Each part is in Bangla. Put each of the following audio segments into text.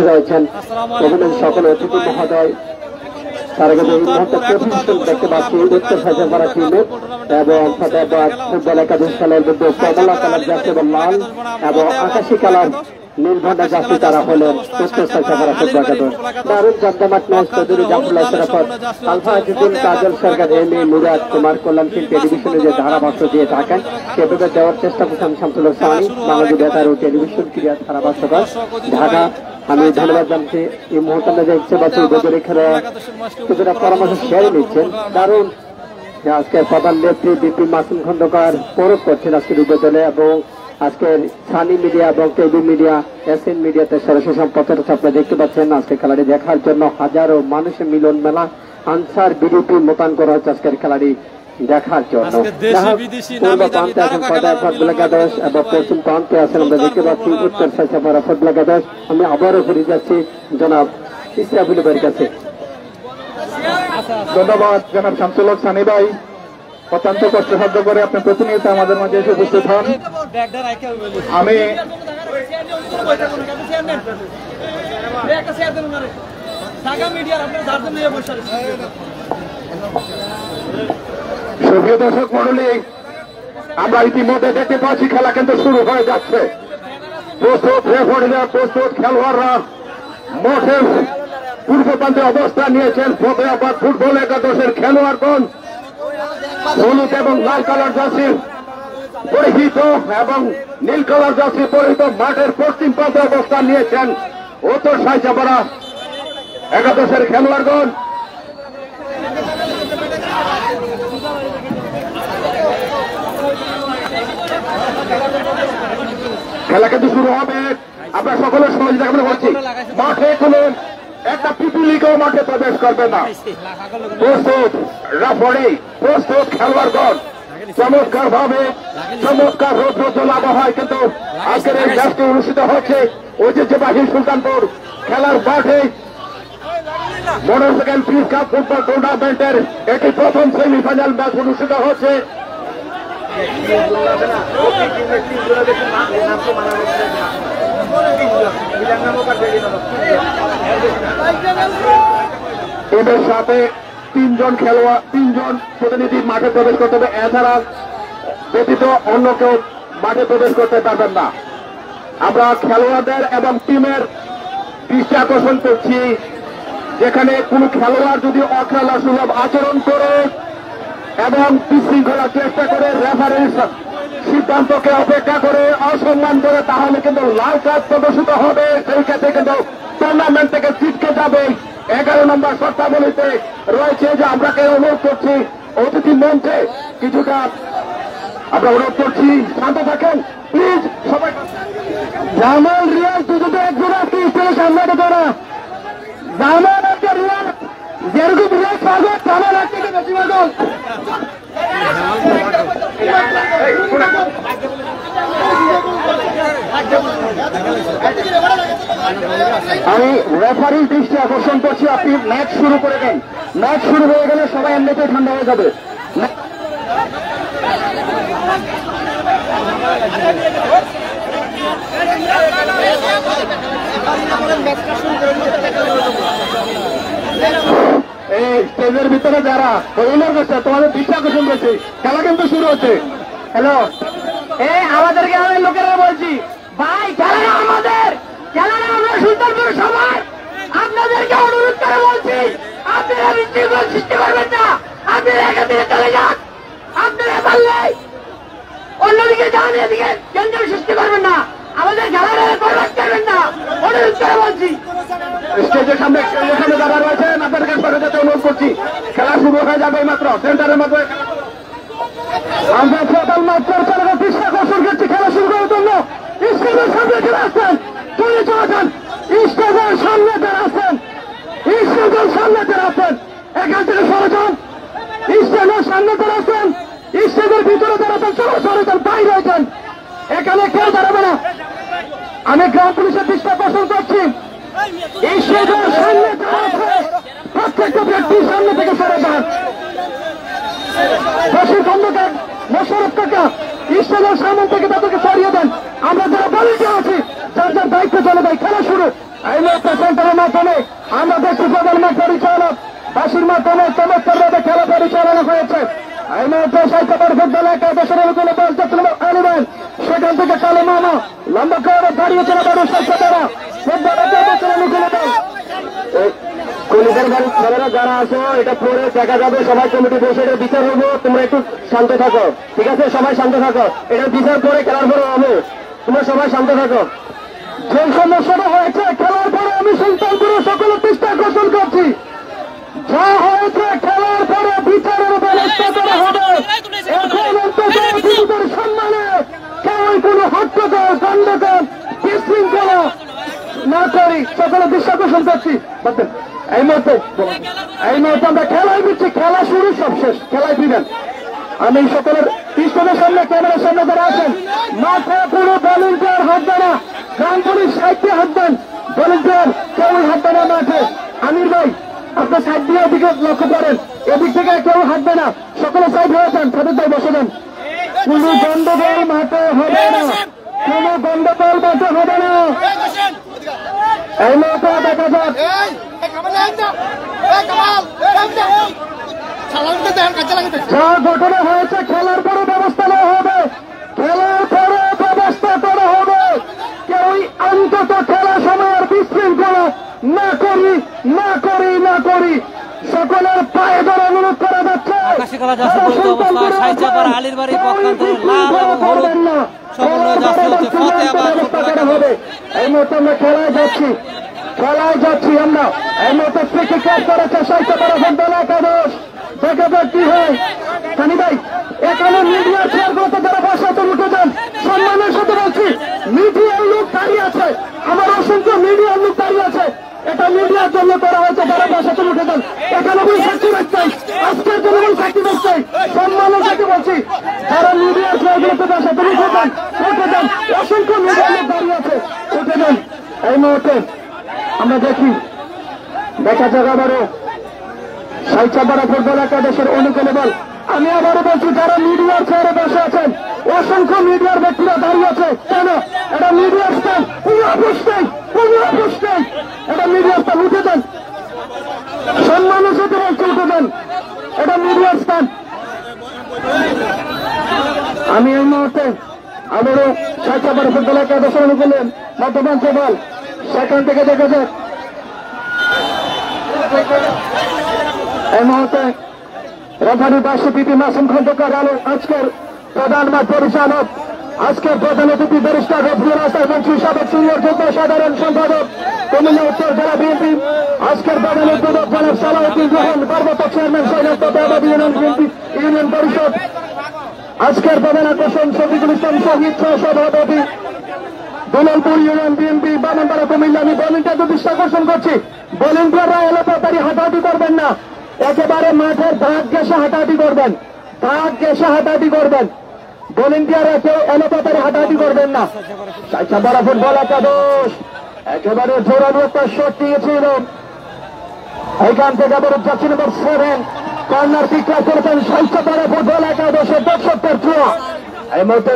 উপস্থিত হয়েছেন অভিনন্দন সকল অতিথি মহোদয়। তার আগে এই মুহূর্তে প্রতিষ্ঠান দেখতে পাচ্ছি উত্তর সাজাপাড়া টিমের এবং ফতেহাবাদ ফুটবল একাদশ খেলার মধ্যে কমলা কালার জার্সি এবং লাল এবং আকাশি কালার নীলভন্ডা জার্সি তারা হলেন উত্তর সাজাপাড়া ফুটবল একাদশ। দারুণ জমজমাট match Chowdhury Zafrullah Sharafat, alpha Azizul, Kajal Sarkar, M A Murad Kumar কল্যাণশীল টেলিভিশনে যে ধারাভাষ্য দিয়ে থাকেন সেভাবে দেওয়ার চেষ্টা করছেন শামসুল হক সানি, বাংলাদেশ বেতার ও টেলিভিশন ক্রীড়া ধারাভাষ্যকার ঢাকা। আমি ধন্যবাদ জানছি এই মুহূর্তে দেখতে পাচ্ছি উপজেলা খেলা কিছুটা পরামর্শ শেয়ার নিচ্ছেন। দারুণ আজকে প্রধান নেত্রী বিপি মাসুম খন্দকার পরখ করছেন আজকের উপজেলা এবং আজকের সানি মিডিয়া এবং টেবি মিডিয়া এসএন মিডিয়াতে সরাসরি সম্প্রচার আপনারা দেখতে পাচ্ছেন। আজকের খেলাটি দেখার জন্য হাজারো মানুষের মিলন মেলা, আনসার বিডিপি মোতায়েন করা হচ্ছে আজকের খেলাটি দেখার জন্য। পূর্ব প্রান্তে আছেন ফুটবল একাদশ এবং পশ্চিম প্রান্তে আছেন আমরা দেখতে পাচ্ছি উত্তর সাজাপাড়া ফুটবল একাদশ। আমি আবারও ফিরে যাচ্ছি জনাব ইসরাফিল ভাইয়ের কাছে। ধন্যবাদ জনাব শামসুল হক সানি ভাই, অত্যন্ত কষ্টসাধ্য করে আপনি প্রতিনিয়ত আমাদের মাঝে এসে উপস্থিত হন। আমি সুপ্রিয় দর্শক মন্ডলী, আমরা ইতিমধ্যে দেখতে পাচ্ছি খেলা কিন্তু শুরু হয়ে যাচ্ছে। প্রস্তুত রেফারিরা, প্রস্তুত খেলোয়াড়রা মাঠের পূর্ব প্রান্তে অবস্থান নিয়েছেন। ফতেহাবাদ ফুটবল একাদশের খেলোয়াড়গণ হলুদ এবং লাল কালার জার্সি পরিহিত এবং নীল কালার জার্সি পরিহিত মাঠের পশ্চিম প্রান্তে অবস্থান নিয়েছেন উত্তর সাজাপাড়া একাদশের খেলোয়াড়গণ। খেলা কিন্তু শুরু হবে, আমরা সকলের সহযোগিতা কামনা করছি। মাঠে কোন একটা পিপিলিকেও মাঠে প্রবেশ করবে না। প্রস্তুত রেফারি, প্রস্তুত খেলোয়াড়গণ, চমৎকার ভাবে চমৎকার রৌদ্রোজ্জ্বল আবহাওয়ায় কিন্তু আজকের এই ম্যাচটি অনুষ্ঠিত হচ্ছে ঐতিহ্যবাহী সুলতানপুর খেলার মাঠে। মোটরসাইকেল পিস কাপ ফুটবল টুর্নামেন্টের এটি প্রথম সেমিফাইনাল ম্যাচ অনুষ্ঠিত হচ্ছে। এদের সাথে তিনজন খেলোয়াড়, তিনজন প্রতিনিধি মাঠে প্রবেশ করতে হবে, এছাড়া ব্যতীত অন্য কেউ মাঠে প্রবেশ করতে পারবেন না। আমরা খেলোয়াড়দের এবং টিমের দৃষ্টি আকর্ষণ করছি, যেখানে কোন খেলোয়াড় যদি অখেলা সুলভ আচরণ করে এবং বিশৃঙ্খলার চেষ্টা করে রেফারির সিদ্ধান্তকে অপেক্ষা করে অসম্মান করে, তাহলে কিন্তু লাল কার্ড প্রদর্শিত হবে। সেই ক্ষেত্রে কিন্তু টুর্নামেন্ট থেকে ছিটকে যাবে। 11 নম্বর শর্তাবলীতে রয়েছে যে আমরা অনুরোধ করছি অতিথি মঞ্চে কিছুটা আমরা অনুরোধ করছি শান্ত থাকেন প্লিজ সবাই। জামাল রিয়াল দুটো একজন আজকে স্টেজের সামনে দেবে না। জামাল একটা রিয়াল যেরকম রিয়াল পাগল, জামাল এক থেকে বেশি পাগল। আমি রেফারির দৃষ্টি আকর্ষণ করছি, আপনি ম্যাচ শুরু করে দেন। ম্যাচ শুরু হয়ে গেলে সবাই এমনিতেই ঠান্ডা হয়ে যাবে। এই স্টেজের ভিতরে যারা ওইগুলোর কাছে তোমাদের দৃষ্টি আকর্ষণ করছি, খেলা কিন্তু শুরু হচ্ছে। হ্যালো, এই আমাদের গ্রামের লোকেরা বলছি, ভাই খেলাটা আমাদের, খেলাটা আমরা সুলতানপুর সবাই আপনাদেরকে অনুরোধ করে বলছি, আপনারা বিশৃঙ্খল সৃষ্টি করবেন না। আপনারা এখান থেকে চলে যান, আপনারা পারলে অন্যদিকে যান, এদিকে কেন্দ্র সৃষ্টি করবেন না। আমাদের খেলাটা বরবাদ করবেন না, অনুরোধ করে বলছি। স্টেজের সামনে যারা রয়েছেন আপনাদের কাছে অনুরোধ করছি, খেলা শুরু হয়ে যাবে মাত্র সেন্টারের মধ্যে। আমরা টোটাল মাত্রার কারণে দৃষ্টি আকর্ষণ করছি খেলা শুরু করার জন্য। স্টেজের সামনে যারা আসছেন চলে চলেছেন, স্টেজের সামনে যারা আসছেন, স্টেজের সামনে যারা আসছেন এখান থেকে সরে যান। স্টেজের সামনে যারা আসছেন, স্টেজের ভিতরে যারা আছেন সবাই সরে যান, বাইরে হয়েছেন, এখানে কেউ দাঁড়াবে না। আমি গ্রাম পুলিশের দৃষ্টি আকর্ষণ করছি, স্টেজের সামনে যারা আছে প্রত্যেকটা ব্যক্তির সামনে থেকে সরে যান। বশির খন্দকার, মোশাররফ কাকা স্টেজের সামনে থেকে তাদেরকে সরিয়ে দেন। আমরা যারা ভলেন্টিয়ার আছি যার যার দায়িত্বে চলে যাই। খেলা শুরু। এই মুহূর্তে সেন্টারের মাধ্যমে আমরা দেখছি প্রধান মাঠ পরিচালক বাসির মাধ্যমে চমৎকারভাবে খেলা পরিচালনা হয়েছে। এই মুহূর্তে সাইকেল ফুটবল একাদশের অনুকূলে বল আনিবেন, সেখান থেকে কালো মামা লম্বা করে দাঁড়িয়েছিল বড় সাইকেলেরা ফুটবল একাদশের অনুকূলে বল। ছেলেরা যারা আছো এটা পরে দেখা যাবে, সবাই কমিটি বসে এটা বিচার হবো, তোমরা একটু শান্ত থাকো, ঠিক আছে? সবাই শান্ত থাকো, এটা বিচার পরে খেলার পরে হবে, তোমরা সবাই শান্ত থাকো। যে সমস্যাটা হয়েছে খেলার পরে আমি সুলতানপুরে সকলের দৃষ্টি আকর্ষণ করছি, যা হয়েছে খেলার পরে বিচারের ব্যবস্থা করা হবে। এখন অন্তত সম্মানে কেউ কোনো হট্টগোল গন্ডগোল বিশৃঙ্খলা না করি, সকলের দৃষ্টি আকর্ষণ করছি। এই মুহূর্তে আমরা খেলায় দিচ্ছি, খেলা শুরু সব শেষ, খেলায় দিবেন। আমি সকলের পিছনের সামনে ক্যামেরার সামনে যারা আছেন মাঠে পুরো ভলেন্টিয়ার হাত দেনা, গ্রাম পুলিশ সাইডে হাত দেন, ভলেন্টিয়ার কেউ হাত দেনা মাঠে। আমির ভাই আপনার সাইড দিয়ে এদিকে লক্ষ্য করেন, এদিক থেকে কেউ হাত দেনা, সকলে সাইড হয়েছেন, সাথে তাই বসে দেন। কোন গন্ডগোল মাঠে হবে না, কোন গন্ডগোল মাঠে হবে না। এই মুহূর্তে দেখা যাক যা ঘটনা হয়েছে খেলার পরে ব্যবস্থা নেওয়া হবে, খেলার পরে ব্যবস্থা করা হবে। কেউই অন্তত খেলার সময়ের বিশৃঙ্খলা না করি সকলের পায়ে ধরে অনুরোধ করা যাচ্ছে। এই মুহূর্তে আমরা খেলায় যাচ্ছি আমরা। এই মুহূর্তে ফ্রি কিক করেছে সাহিত্যপাড়া ফুটবল একাদশ, দেখা যাক কি হয়। সানি ভাই এখানে মিডিয়ার চেয়ারগুলোতে যারা বসে আছে উঠে যান, সম্মানের সাথে বলছি। মিডিয়ার লোক দাঁড়িয়ে আছে, আমার অসংখ্য মিডিয়ার লোক দাঁড়িয়ে আছে, এটা মিডিয়ার জন্য করা হয়েছে, যারা বসে আছে উঠে যান। এখানে বই সাক্ষী রাখতে আজকের জন্য বই সাক্ষী রাখতে সম্মানের সাথে বলছি, যারা মিডিয়ার চেয়ারগুলোতে বসে আছে উঠে যান, অসংখ্য মিডিয়ার লোক দাঁড়িয়ে আছে, উঠে যান। এই মুহূর্তে আমরা দেখা যাক আবারও সাইচাপাড়া ফুটবল একাদশের অনুকূলে বল। আমি আবারও বলছি, যারা মিডিয়ার চেয়ারে বসে আছেন অসংখ্য মিডিয়ার ব্যক্তিরা দাঁড়িয়ে আছে, কেন? এটা মিডিয়ার স্থান, কোনো অবুঝ নেই, এটা মিডিয়ার স্থান, উঠে যান। সম্মানের সাথে বলছি উঠে যান, এটা মিডিয়ার স্থান। আমি এই মুহূর্তে আবারও সাইচাপাড়া ফুটবল একাদশের অনুকূলে মধ্যপ্রান্তে বল, সেখান থেকে দেখা যাক। এই মুহূর্তে রেফারি বাসুদীপি মাসুম খন্দকার আলো, আজকের প্রধান মাঠ পরিচালক, আজকের প্রধান অতিথি ব্যারিস্টার রফিউল হাসান মন্ত্রী, সাবেক সিনিয়র যুগ্ম সাধারণ সম্পাদক কুমিল্লা উত্তর জেলা বিএনপি, আজকের প্রধান উদ্বোধক জনাব সালাউদ্দিন রহমান, পার্বত্য চেয়ারম্যান সৈয়দ তথাবাদী ইউনিয়ন পরিষদ, আজকের প্রধান আকর্ষণ শফিকুল ইসলাম শহীদ সভাপতি দুলালপুর ইউনিয়ন বিএনপি বামনপাড়া কুমিল্লা। আমি ভলেন্টিয়ারদের দৃষ্টি আকর্ষণ করছি, ভলেন্টিয়াররা এলোপাতারি হাঁটাহাঁটি করবেন না, একেবারে মাঠের দাগ ঘেঁষে হাঁটাহাঁটি করবেন, ভলেন্টিয়াররা কেউ এলোপাতারি হাঁটাহাঁটি করবেন না। সাইচাপাড়া ফুটবল একাদশ একেবারে জোরালো একটা শট দিয়েছিল, এইখান থেকে আবার যাচ্ছি নম্বর 7 কর্নার কিক করেছেন সাইচাপাড়া ফুটবল একাদশের দর্শকদের ছোঁয়া। এই মুহূর্তে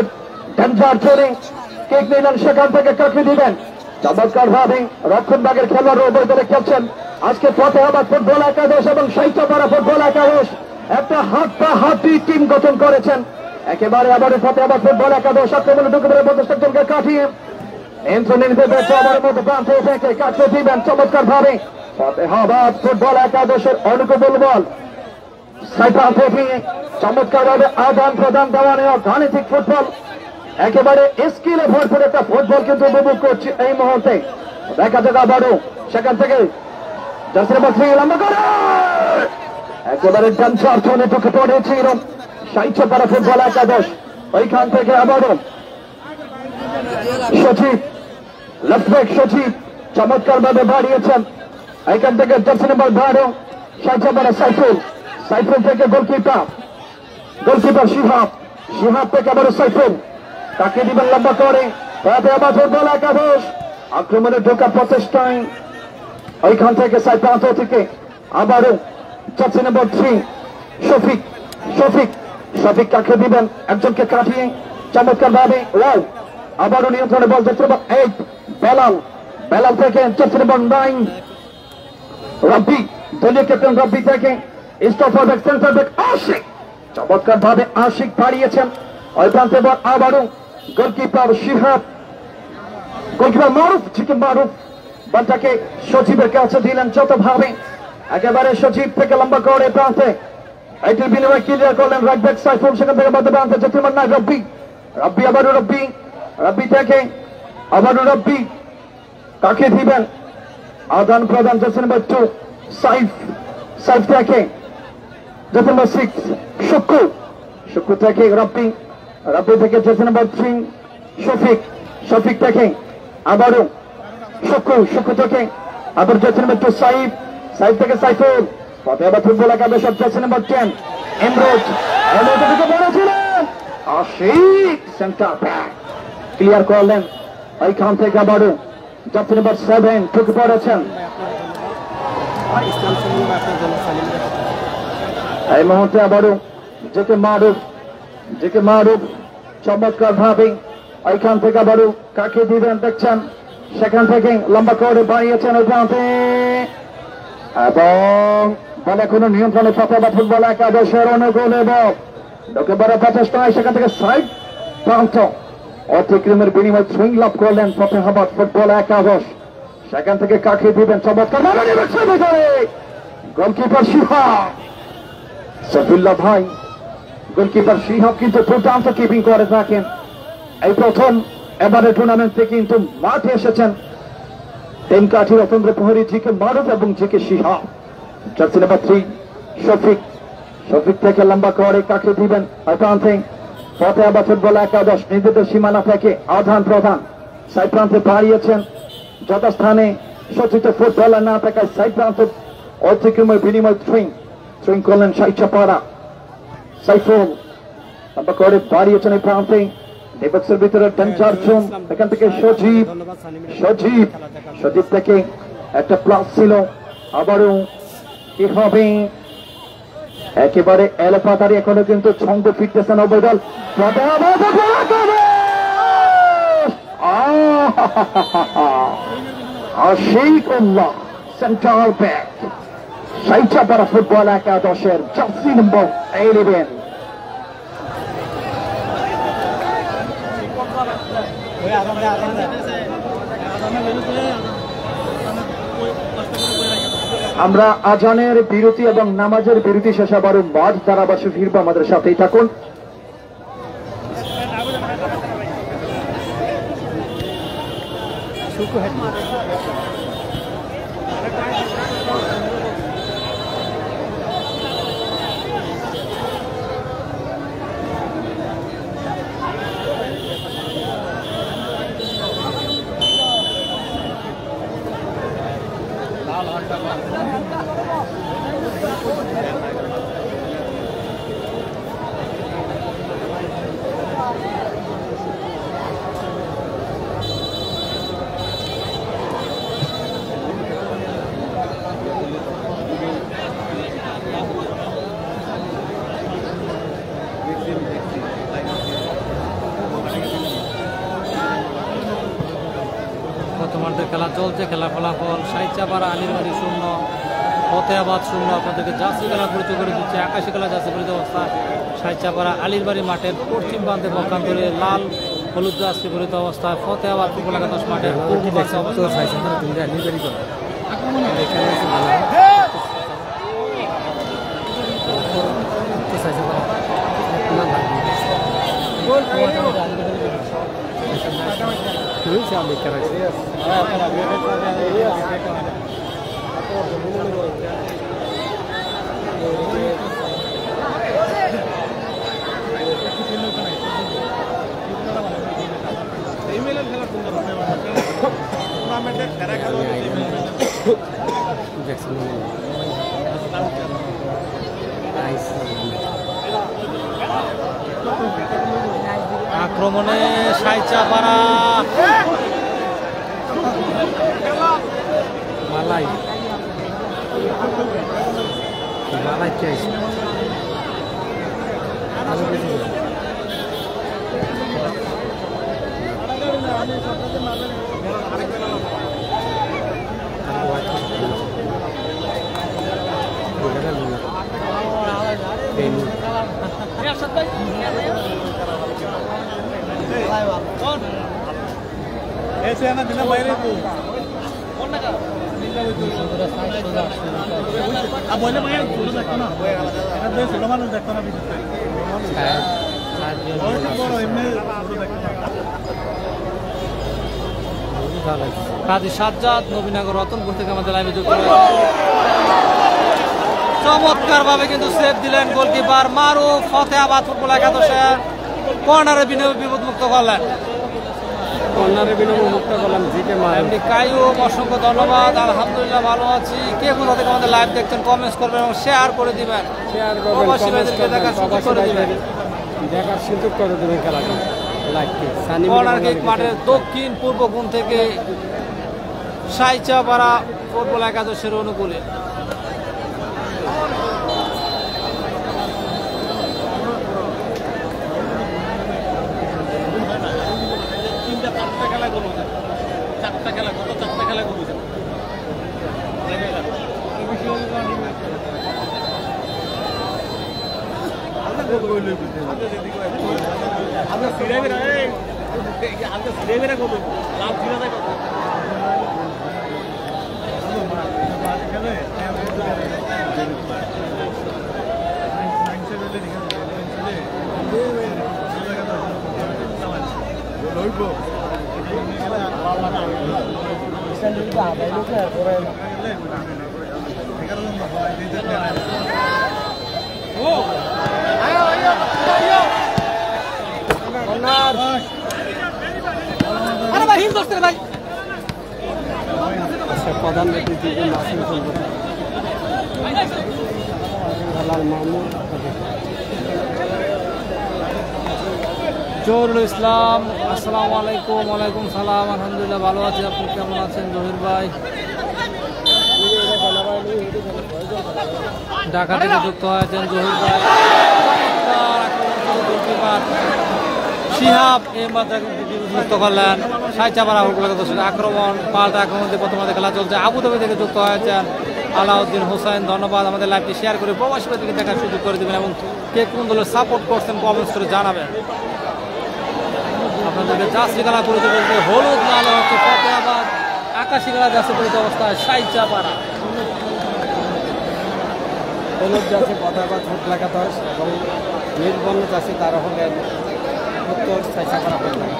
ডেঞ্জার ট্রেনিং কিক নিলেন, সেখান থেকে কাকি দিবেন চমৎকার ভাবে রক্ষণভাগের খেলোয়াড় উভয় দলে খেলছেন। আজকে ফতেহাবাদ ফুটবল একাদশ এবং সাইচাপাড়া ফুটবল একাদশ একটা হাত টিম গঠন করেছেন। একেবারে আবার ফতেহাবাদ ফুটবল একাদশ আক্রমণে ঢুকে পড়ে 50 জনকে কাটিয়ে কাটতে দিবেন চমৎকার ভাবে ফতেহাবাদ ফুটবল একাদশের অনুকূল বল। সাইপার থেকে চমৎকার ভাবে আদান প্রদান দেওয়া নেওয়া গাণিতিক ফুটবল, একেবারে স্কিলে ভরপুর একটা ফুটবল কিন্তু উপভোগ করছি এই মুহূর্তে। দেখা যাক আবারও সেখান থেকে একেবারে ডান্সার্থনে ঢুকে পড়েছিল সাইচাপাড়া ফুটবল একাদশ। ওইখান থেকে আবারও সচিব লেফট সচিব চমৎকার ভাবে বাড়িয়েছেন, এখান থেকে জার্সি নম্বর 12 সাইচাপাড়া সাইফুল থেকে গোলকিপার শিহাব থেকে আবারও সাইফুল তাকে দিবেন লম্বা করে ফতেহাবাদ ফুটবল একাদশ আক্রমণে ঢোকার প্রচেষ্টায়। ওইখান থেকে সাইড প্রান্ত থেকে আবারও জার্সি নম্বর 3 শফিক কাকে দিবেন একজনকে কাটিয়ে চমৎকার ভাবে আবারও নিয়ন্ত্রণে বল যাচ্ছে 8 বেলাল পেলাল থেকে জার্সি নাম্বার 9 রব্বি, দলীয় ক্যাপ্টেন রব্বি থেকে stopper back centre back Ashik, চমৎকার ভাবে আশিক বাড়িয়েছেন ওই প্রান্তে। আবারও গোলকিপার শিহাব, গোলকিপার মারুফ, চিকেন মারুফ বলটাকে সজীবের কাছে দিলেন যতভাবে, একেবারে সজীব থেকে লম্বা করে প্রান্তে এটির বিনিময়ে ক্লিয়ার করলেন রাইট ব্যাক সাইফুল, সেখান থেকে মধ্যে প্রান্তে জার্সি নাম্বার 9 রব্বি, রব্বি আবারও রব্বি, রব্বি থেকে আবারও রব্বি, কাকে দিবেন আদান প্রদান জার্সি নাম্বার 2 সাইফ, সাইফ থেকে জার্সি নাম্বার 6 শুক্কু, শুক্কু থেকে রব্বি, রব্বি থেকে জার্সি নাম্বার 3 শফিক, শফিক থেকে আবারও শুক্কু, শুক্কু থেকে আবার জার্সি নাম্বার 2 সাইফ, সাইফ থেকে সাইফুল, পথে আবার ফুটবল একাদশ জার্সি নাম্বার 10 এমরোজ, এমরোজ থেকে বলেছিলেন আশিক সেন্টার ব্যাক ক্লিয়ার করলেন এইখান থেকে আবারও জার্সি নাম্বার 7 ঢুকে পড়েছেন এই মুহূর্তে। আবারও জেকে মারুফ, জেকে মারুফ চমৎকার ভাবে এইখান থেকে আবারও কাকে দিবেন দেখছেন, সেখান থেকে লম্বা করে বাড়িয়েছেন ওই প্রান্তে এবং বলে কোনো নিয়ন্ত্রণে পথে বা ফুটবল একাদশের অনুকূল এবং ঢুকে পড়ার প্রচেষ্টা, সেখান থেকে সাইড প্রান্ত অতিক্রমের বিনিময়ে সুইং লাভ করলেন ফতেহাবাদ ফুটবল একাদশ, সেখান থেকে কাকে দিবেন চমৎকার গোলকিপার শিহাব, সফিউল্লাহ ভাই গোলকিপার শিহাব কিন্তু দুর্দান্ত কিপিং করে থাকেন। এই প্রথম এবারে টুর্নামেন্টে কিন্তু মাঠে এসেছেন তিন কাঠি রতন্দ্র প্রহরী জিকে মারুফ এবং GK Shihab. Jersey number 3 Shafiq, Shafiq থেকে লম্বা করে কাকে দিবেন প্রান্তে ফতেহাবাদ ফুটবল একাদশ নিজেদের সীমানা থেকে আদান প্রদান সাইড প্রান্তে বাড়িয়েছেন যথাস্থানে সজ্জিত ফুটবলার না থাকায় সাইড প্রান্ত অতিক্রমের বিনিময় সুইং করলেন সাইচাপাড়া সাইফুল, লম্বা করে বাড়িয়েছেন এই প্রান্তে ডিবক্সের ভিতরে ডেঞ্জার জোন, এখান থেকে সজীব, সজীব, সজীব থেকে একটা প্লাস ছিল, আবারও কি হবে একেবারে এলপাতারি এখনো কিন্তু ছন্দ ফিরতেছেন অবৈদল Ashikullah centre back Saichapara football একাদশের জার্সি নম্বর 11। আমরা আজানের বিরতি এবং নামাজের বিরতি শেষে আবারও মাঠ ধারাবাসে ফিরবো, আমাদের সাথেই থাকুন। তোমাদের খেলা চলছে, খেলা ফলাফল সাইচাপাড়া আলিরবাড়ি 0 ফতেহাবাদ 0। আপনাদেরকে জার্সি খেলা পরিচয় করে দিচ্ছে, আকাশি খেলা জার্সি পরিচিত অবস্থা সাইচাপাড়া আলিরবাড়ি মাঠের পশ্চিম প্রান্তে পক্ষান্তরে লাল হলুদ জার্সি পরিচিত অবস্থায় ফতেহাবাদ ফুটবল একাদশ মাঠের পূর্ব পাশে অবস্থা। আক্রমণে সাইচাপাড়া মালাই মালাই চাইছে কাজী সাজ্জাদ নবীনগর রতনপুর থেকে আমাদের লাইভে যুক্ত হয়েছে। চমৎকার ভাবে কিন্তু সেভ দিলেন গোলকিপার মারুফ। ফতেহাবাদ ফুটবল একাদশের কর্নারে বিপদ মুক্ত করলেন। এমনি কাইয়ুম, অসংখ্য ধন্যবাদ। আলহামদুলিল্লাহ ভালো আছি। কে কোথা থেকে আমাদের লাইভ দেখছেন কমেন্টস করবেন এবং শেয়ার করে দিবেন, দেখার সুযোগ করে দিবেন। কর্নার কিক মাঠের দক্ষিণ পূর্ব কোণ থেকে সাইচাপাড়া ফুটবল একাদশের অনুকূলে। প্রধান জহুরুল ইসলাম, আসসালামু আলাইকুম। ওয়ালাইকুম সালাম। আলহামদুলিল্লাহ ভালো আছি। আপনি কেমন আছেন জহির ভাই? ঢাকা থেকে যুক্ত হয়েছেন জহির ভাই। শিহাব এই মাত্রাকে মুক্ত করলেন। সাইচাপাড়া আক্রমণ, পাল্টা আক্রমণ দিয়ে প্রথমে খেলা চলছে। আবুধাবি থেকে যুক্ত হয়েছেন আলাউদ্দিন হোসেন, ধন্যবাদ। আমাদের লাইভটি শেয়ার করে প্রবাসী থেকে দেখার সুযোগ করে দেবেন এবং কে কোন দলের সাপোর্ট করছেন কমেন্টস করে জানাবেন। আপনাদেরকে জার্সি খেলা পরিচয় করতে হলুদ লাল হচ্ছে ফতেহাবাদ, আকাশি খেলা জার্সি পরিচিত অবস্থায় সাইচাপাড়া। হলুদ জার্সি ফতেহাবাদ ফুটবল একাদশ এবং নীলবর্ণ জার্সি তারা হলেন উত্তর সাইচাপাড়া ফুটবল।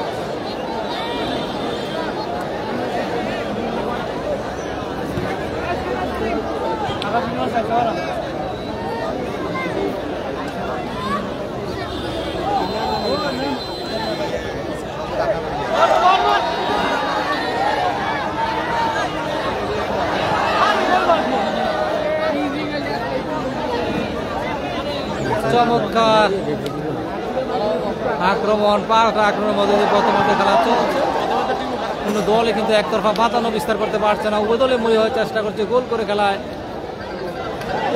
চমৎকার আক্রমণ, পাল্টা আক্রমণের মধ্যে দিয়ে প্রথমার্ধে খেলা চলছে। কোনো দলই কিন্তু একতরফা বাতানো বিস্তার করতে পারছে না। উভয় দলে মনে হয় চেষ্টা করছে গোল করে খেলায়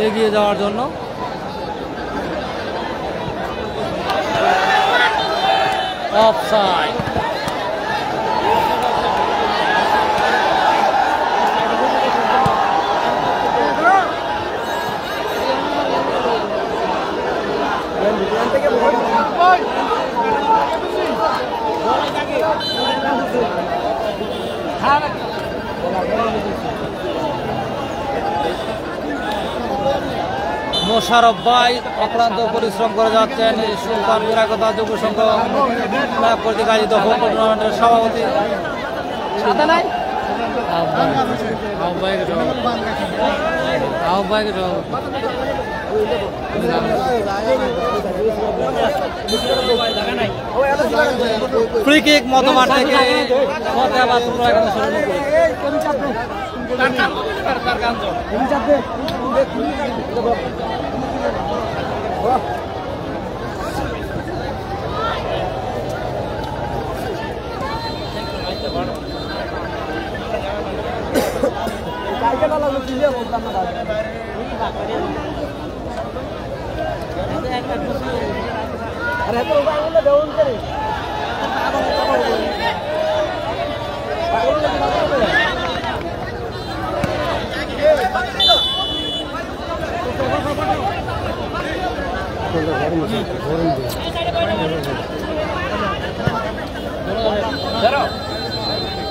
এগিয়ে যাওয়ার জন্য। অফসাইড। মোশারফ ভাই অক্লান্ত পরিশ্রম করে যাচ্ছেন। সুলতান বিরাগতা যুব সংঘ কর্তৃক আয়োজিত ফুটবল টুর্নামেন্টের সভাপতি ফ্রি কিক মধ্যমাঠ থেকে ফতেহাবাদ ফুটবল একাদশ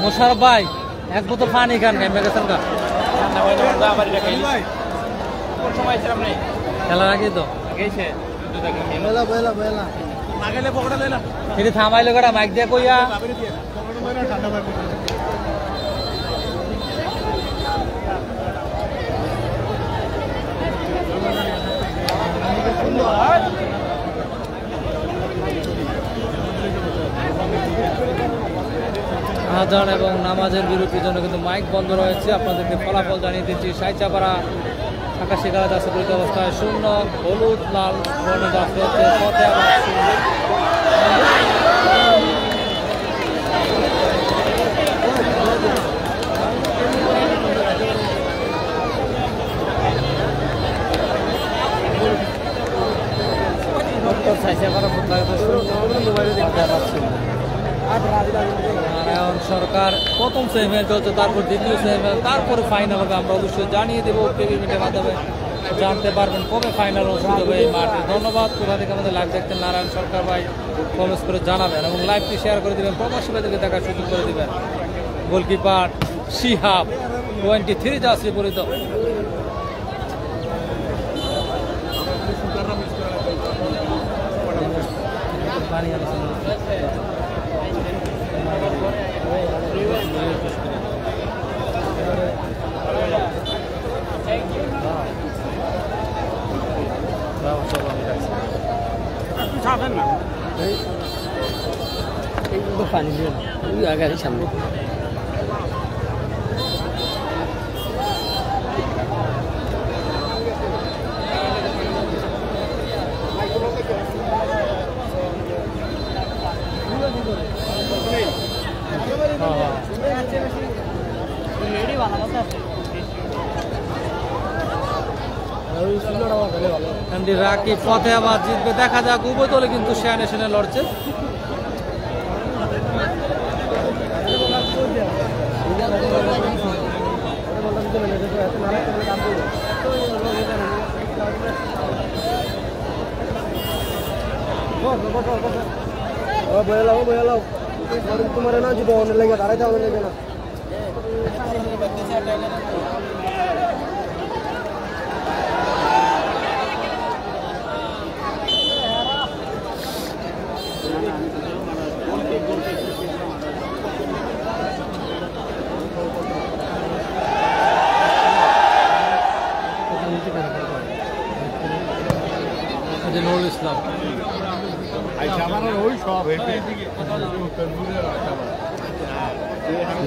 মোশারফ ভাই এক বোতল পানি খান নেমে গেছেন গা খেলার আগে তো এটি থামাইলো গেটা মাইক দিয়ে কইয়া আজান এবং নামাজের বিরতির জন্য কিন্তু মাইক বন্ধ রয়েছে। আপনাদেরকে ফলাফল জানিয়ে দিচ্ছি। সাইচাপাড়া আকাশি কালার আছে পরিত অবস্থায় 0, হলুদ লাল বর্ণিত আছে ফতেহাবাদ 0। সাইচাপাড়া নারায়ণ সরকার প্রথম সেমিফাইনাল চলছে, তারপর দ্বিতীয় সেমিফাইনাল, তারপরে ফাইনাল হবে। আমরা অবশ্যই জানিয়ে দেবো টিভির মাধ্যমে, জানতে পারবেন কবে ফাইনাল অনুষ্ঠিত হবে এই মাঠে। ধন্যবাদ। কোথা থেকে আমাদের লাইভ দেখতেন নারায়ণ সরকার ভাই কমেন্টস করে জানাবেন এবং লাইভটি শেয়ার করে দেবেন, প্রবাসী ভাইদেরকে দেখার সুযোগ করে দেবেন। গোলকিপার শিহাব 23 যাচ্ছে পরিত পানি আগে সামনে রাকি ফতেহাবাদ জিতবে, দেখা যাক। উভয় দলে কিন্তু শেয়ার নেশনে লড়ছে। তোমার না জীবন লেগে দাঁড়াইতে হবে লেগে না নুরুল ইসলাম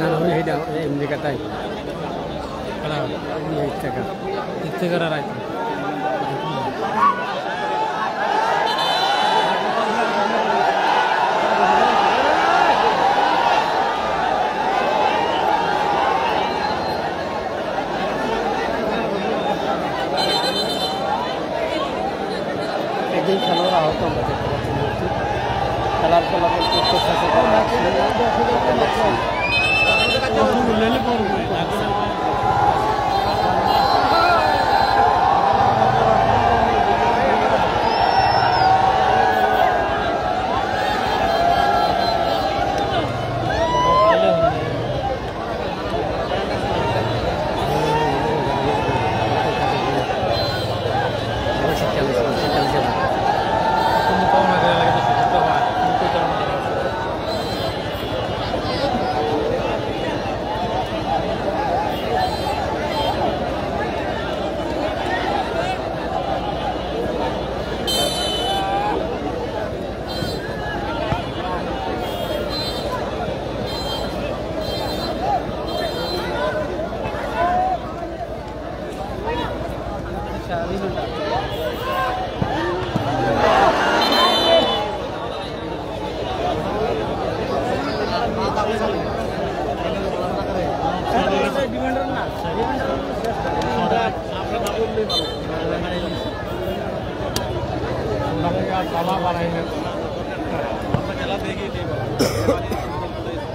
না সেইটা এমনি কাটাই ইফতেখার আর আইতে একদিন খেলোয়াড় আহত আমরা দেখতে পাচ্ছি খেলার ফলাফল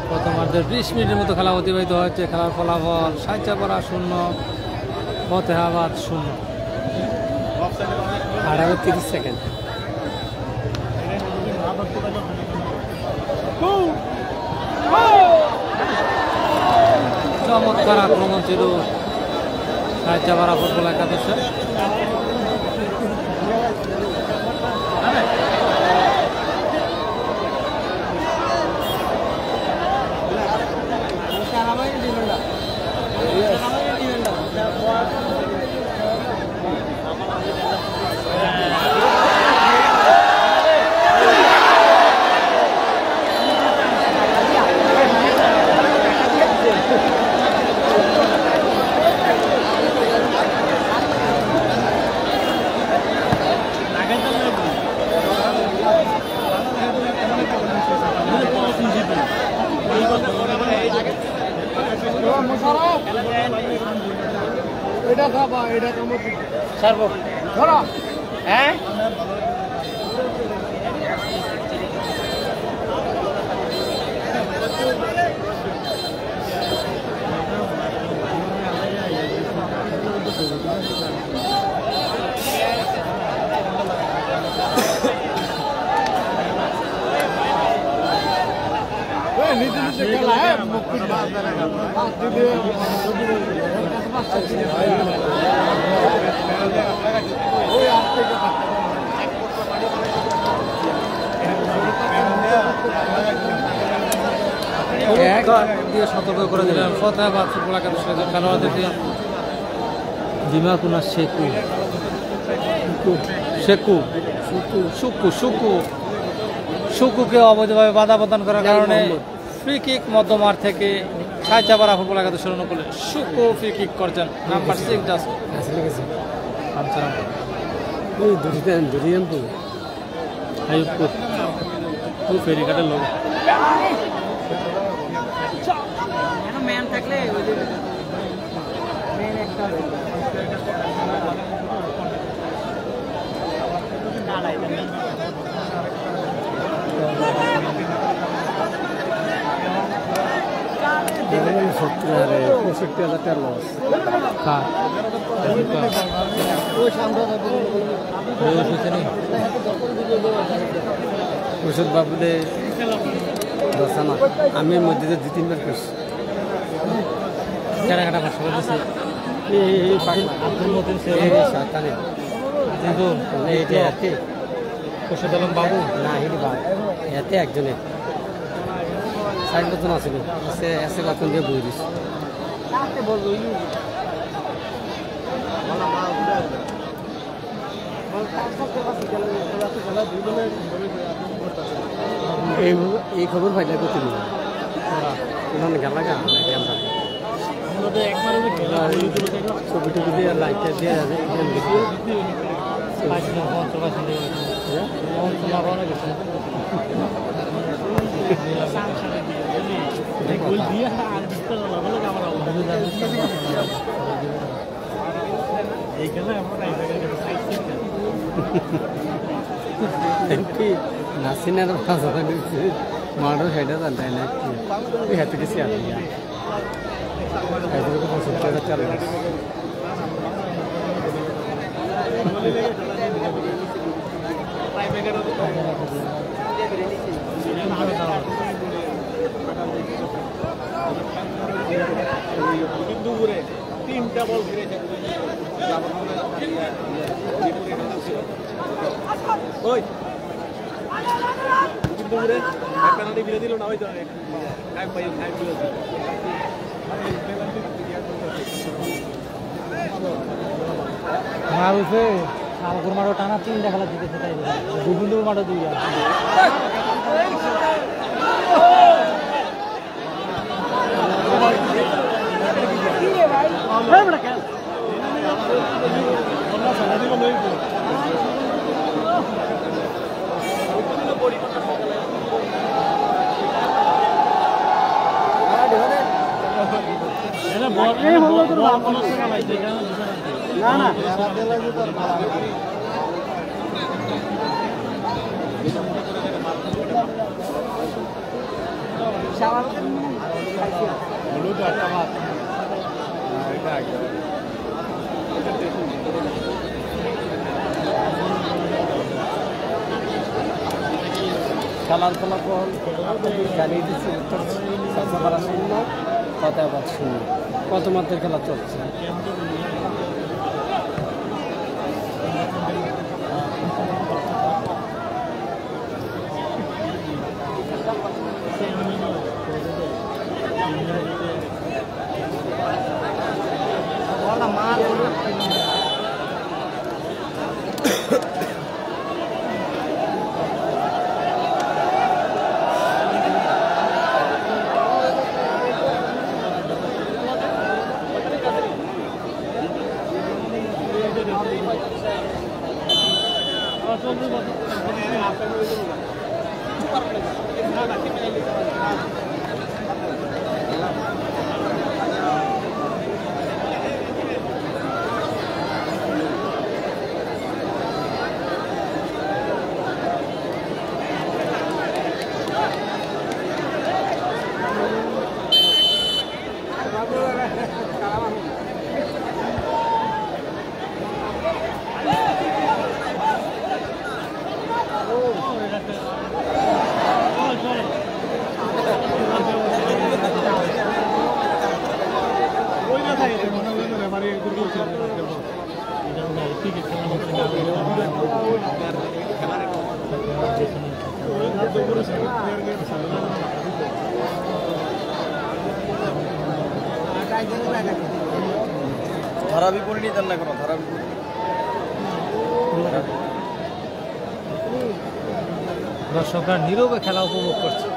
প্রথমার্ধের 20 মিনিটের মতো খেলা অতিবাহিত হচ্ছে। খেলার ফলাফল সাইচাপাড়া 0, ফতেহাবাদ 0। আর 30 সেকেন্ড চমৎকার আক্রমণ ছিল সাহিত্যাপাড়া ফুটবল একাদশে। এটা খাবা এটা কেমন ছাড়বো ধরো হ্যাঁ नीचे नीचे खेला है সতর্ক করে দিলেন ফতেহাবাদ ফুটবল একাদশের খেলোয়াড়দেরকে। দিমাকুনা শেকু শেকু সুকু সুকু সুকুকে অবৈধভাবে বাধা প্রদান করার কারণে ফ্রি কিক মধ্যমার থেকে সাহিত্যাপাড়া ফুটবল একাদশের অনুকূলে সুকু ফ্রি কিক করছেন নাম্বার 6 জাস্ট ফেরিঘাটের লোক ম্যান থাকলে ওষুধ বাবুদে দশানা আমি মধ্যে 2-3 বার করছি কেনাকাটা করছে বলতেছে আব্দুল মতিন খুরশেদ আলম বাবু না হিডি বাবু এতে একজনের 60 বছর আসলে এসে বাতন দিয়ে বই দিস এই খবর ফাইলা করতে দিল গেলা গা ছবি টবি দিয়ে লাইট দিয়ে যাবে নাসিনের মাডো হেডা তাই না হাতে গেছি আর চালু দুপুরে 3টা বল ফিরেছে ওই দুপুরে পেনাল্টি ফিরে দিল না হয়তো টাইম পাই টাইম দিল মারুফে শালগর মারো টানা 3টা খেলা জিতেছে তাই দুবুলুর মারো 2টা না খেলার ফলাফল আপনাদের জানিয়ে দিচ্ছি উত্তর সাইচাপাড়া 0 ফতেহাবাদ 0। কত মাত্রার খেলা চলছে? ধারা বিপরীতই দেন না কোনো ধারা বিপরীত দর্শকরা নীরবে খেলা উপভোগ করছে।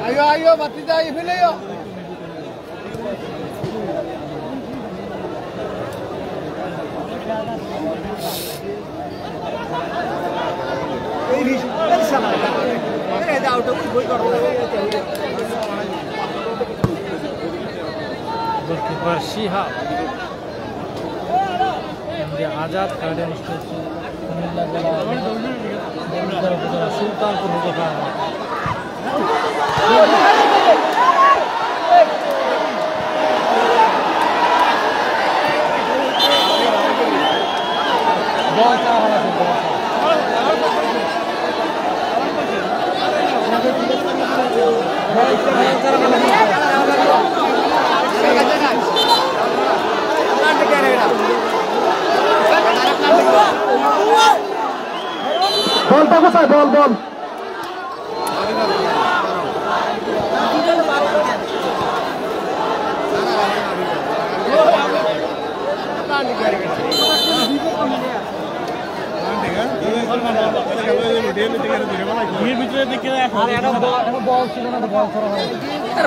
আইও আইও বাতি যাই ফেলেও গোলকিপার শিহাব আজাদ খেলাটি অনুষ্ঠিত হচ্ছে কুমিল্লা জেলা সুলতানপুর উপজেলা। বল চাওয়া হয়েছে বলটা কোথায়? বল বল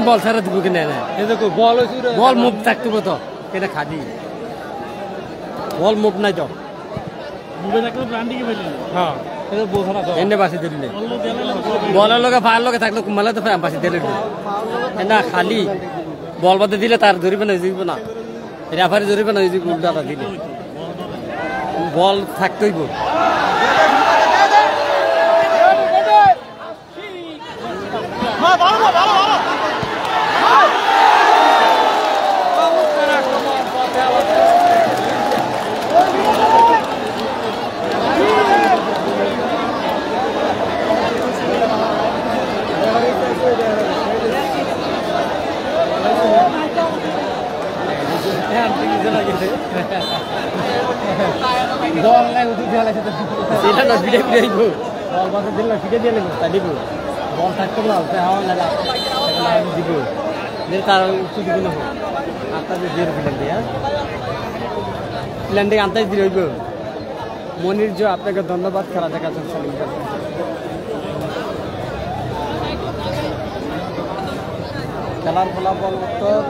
বল ছাড়া দিব কিনা বল মুভ থাকতে তো এটা খাদি বল মুভ নাই তো হ্যাঁ এনে বাসি দিলে বলের লগে ফায়ার লগে থাকলে কুমালে তো ফের বাসি দিলে না খালি বল বাদে দিলে তার ধরিবে না জিতবে না রেফারি ধরিবে না উল্টাটা দিলে বল থাকতেই বল বল নাই উঠে দিয়ে লাগছে এটা না ভিড়ে ভিড়ে গো বল বাসে দিল না ফিটে দিয়ে লাগবে তাই দিব বল থাকতে না হাওয়া লাগা লাইন দিব যে তার উঠে দিব না আটা দিয়ে দিলেন দিয়া প্ল্যান্ডে আনতাই দিল হইব মনির আপনাকে ধন্যবাদ খেলা দেখার জন্য খেলার ফলাফল উত্তর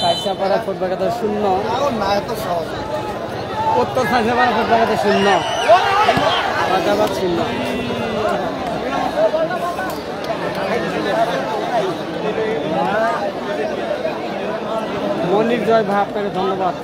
সাইসাপাড়া ফুটবল 0, উত্তর সাইসাপাড়া ফুটবল 0, ফতেহাবাদ 0। মনির জয় ভাই, আপনাকে ধন্যবাদ।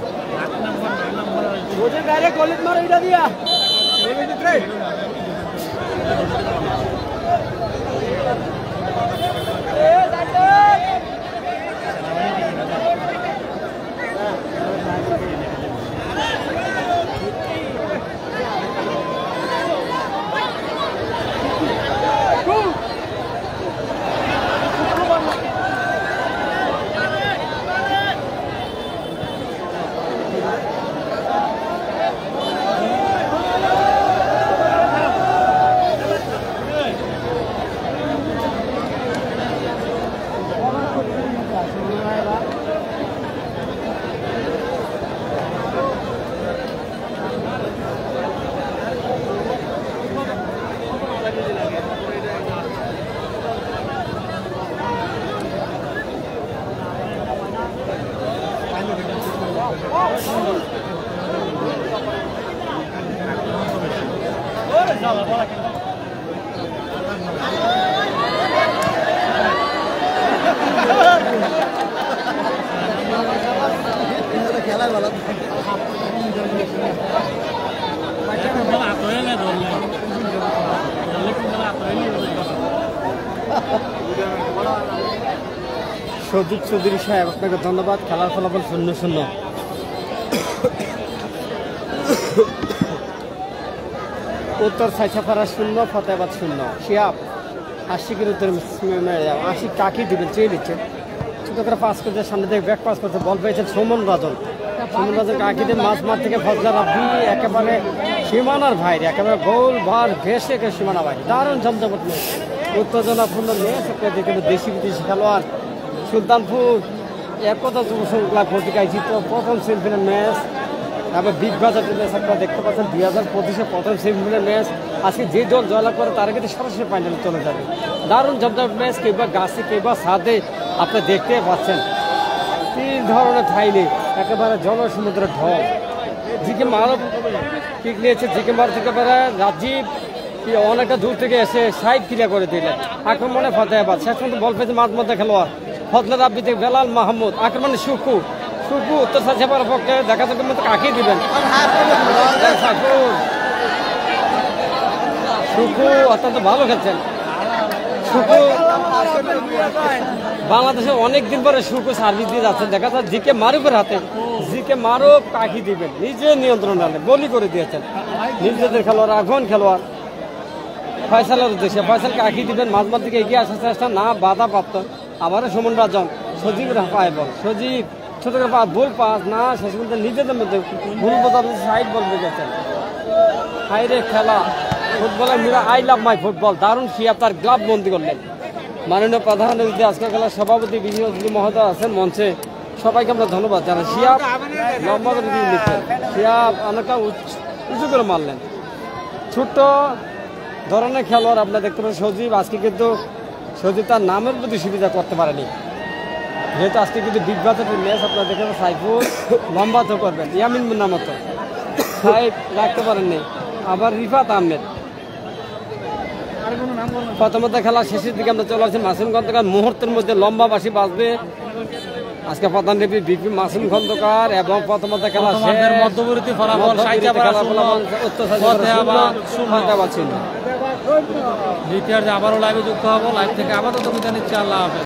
সদীপ চৌধুরী সাহেব, আপনাকে ধন্যবাদ। খেলার ফলাফল 0-0। উত্তর সাইসাপাড়া 0, ফতেহাবাদ 0। শিয়াব আশিকের উত্তর 80 কাকি দিবেন চেয়ে নিচ্ছে। ছোট করে পাস করছে, সামনে থেকে ব্যাক পাস করছে, বল পেয়েছেন সুমন রাজন। সুমন রাজন কাকি দিয়ে মাঝ থেকে ফজলা রাব্বি একেবারে সীমানার বাইরে, একেবারে গোল বার ভেসে সীমানা বাইরে। দারুণ জমজমট ম্যাচ, উত্তেজনাপূর্ণ ম্যাচ। কিন্তু দেশি বিদেশি খেলোয়াড় সুলতানপুর একতা যুব সংঘ পত্রিকায় জিত প্রথম সেমিফাইনাল ম্যাচ। তারপর বিগ বাজারের ম্যাচ আপনারা দেখতে পাচ্ছেন 2025-এ প্রথম সেমিফাইনাল ম্যাচ। আজকে যে দল জয়লাভ করে তারা কিন্তু সরাসরি ফাইনালে চলে যাবে। দারুণ জমজমট ম্যাচ, কেবা গাছে কেবা ছাদে আপনি দেখতে পাচ্ছেন। 3 ধরনের ফাইলে একেবারে জনসমুদ্রের ঢল। জিকে মারব কিক নিয়েছে, জিকে মার থেকে রাজীব অনেকটা দূর থেকে এসে সাইড ক্লিয়ার করে দিলেন। আক্রমণে ফতেহাবাদ, শেষ পর্যন্ত বল পেয়েছে মাঝ মধ্যে খেলোয়াড় ফজলা রাব্বি থেকে বেলাল মাহমুদ। আক্রমণে সুকু উত্তর সাইসাপাড়ার পক্ষে দেখা যাবে মতো কাকি দিবেন। সুকু অত্যন্ত ভালো খেলছেন। সুকু বাংলাদেশে অনেকদিন পরে সুকু সার্ভিস দিয়ে যাচ্ছেন, দেখা যায় জিকে মারুফের হাতে। জিকে মারুফ কাকি দিবেন, নিজে নিয়ন্ত্রণ আনে, বলি করে দিয়েছেন নিজেদের খেলোয়াড়। আগুন খেলোয়াড় ফয়সালের উদ্দেশ্যে, ফয়সাল কাকি দিবেন। মাঝমার দিকে এগিয়ে আসার চেষ্টা, না বাধা প্রাপ্ত। আবারও সুমন রাজন, সজীব পায় বল, সজীব ছোট করে ভুল পাস, না শেষ পর্যন্ত নিজেদের মধ্যে ভুল বোঝা সাইড বল বেঁচেছেন। হাইরে খেলা ফুটবলের মিরা, আই লাভ মাই ফুটবল। দারুণ শিয়াব তার গ্লাভ বন্দি করলেন। মাননীয় প্রধান অতিথি আজকের খেলার সভাপতি বিজয় অতিথি মহোদয় আছেন মঞ্চে, সবাইকে আমরা ধন্যবাদ জানাই। শিয়াব লম্বা করে দিয়ে নিচ্ছেন, শিয়াব অনেকটা উঁচু করে মারলেন। ছোট্ট ধরনের খেলোয়াড় আপনারা দেখতে পাচ্ছেন সজীব। আজকে কিন্তু সজীব তার নামের প্রতি সুবিধা করতে পারেনি, যেহেতু আজকে কিন্তু বিগ বাজারের ম্যাচ। আপনারা দেখে সাইফুল লম্বা তো করবেন, ইয়ামিন মুন্না মতো সাইফ রাখতে পারেননি। আবার রিফাত আহমেদ। প্রথমত খেলা শেষের দিকে আমরা চলে আসছি। মাসুম খন্দকার মুহূর্তের মধ্যে লম্বা বাসি বাজবে। আজকে প্রধান রেফারি বিপি মাসুম খন্দকার এবং প্রথমত খেলা মধ্যবর্তী ফলাফল ফতেহাবাদ 0। দ্বিতীয়ার্ধে আবারও লাইভে যুক্ত হবো। লাইভ থেকে আপাতত বিদায় নিচ্ছি। আল্লাহ হাফেজ।